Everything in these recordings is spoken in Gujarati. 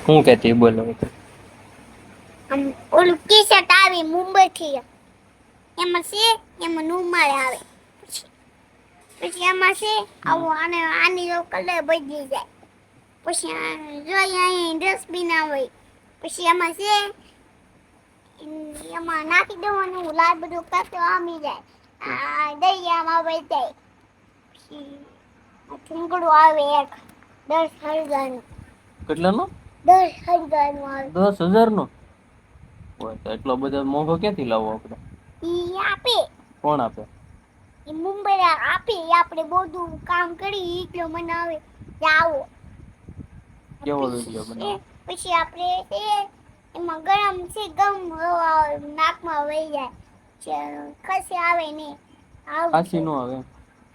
હું કહેતી બોલો તો. આમ ઓલું ટી શર્ટ આવી મુંબઈ થી એમાં છે એમાં નુમારે આવે પછી એમાં છે આવું આને આની જો કલર બદલી જાય પછી જોઈ અહીં ડસ્ટબિન આવે પછી એમાં છે એમાં નાખી દેવાનું લાલ બધું કાચો આમી જાય આ દરિયામાં વહી જાય પછી ઠુંગડું આવે એક 10,000 નું કેટલાનો 10,000 નું આવે 10,000 નો હોય તો એટલો બધો મોંઘો ક્યાંથી લાવવો આપણે ઈ આપે કોણ આપે એ મુંબઈ આપે આપણે બધું કામ કરી એટલો મને આવે જાવો કેવો વિડિયો બનાવો પછી આપણે એમાં ગરમ છે ગમ નાકમાં વહી જાય ખસી આવે ને ખાંસી નો આવે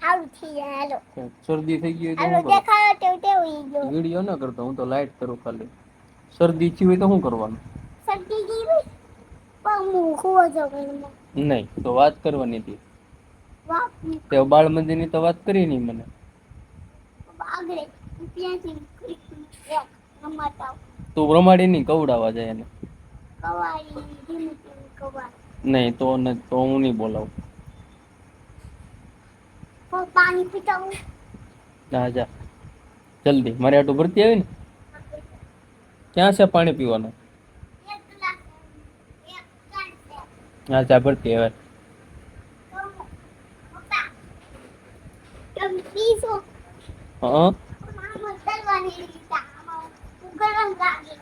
હારું થઈ જાય હાલો શરદી થઈ ગઈ હાલો હોય તો દેખાડો તેવું વિડિયો ન કરતો હું તો લાઈટ કરું ખાલી શરદી થી હોય તો શું કરવાનું શરદી થઈ હોય પણ હું હોવા જવાનું નહીં તો વાત કરવાની હતી તે બાળ મંદિર ની તો વાત કરી નઈ મને આગળ ત્યાંથી રમાતા તું રમાડી નઈ કવડાવવા જાય એને કવાડી નહીં તો હું નહીં બોલાવું પાણી પીતાવું ના જા જલ્દી મારે આટું ભરતી આવી ને ક્યાં છે પાણી પીવાનું હા ચા ભરતી હવે હા ગરમ લાગે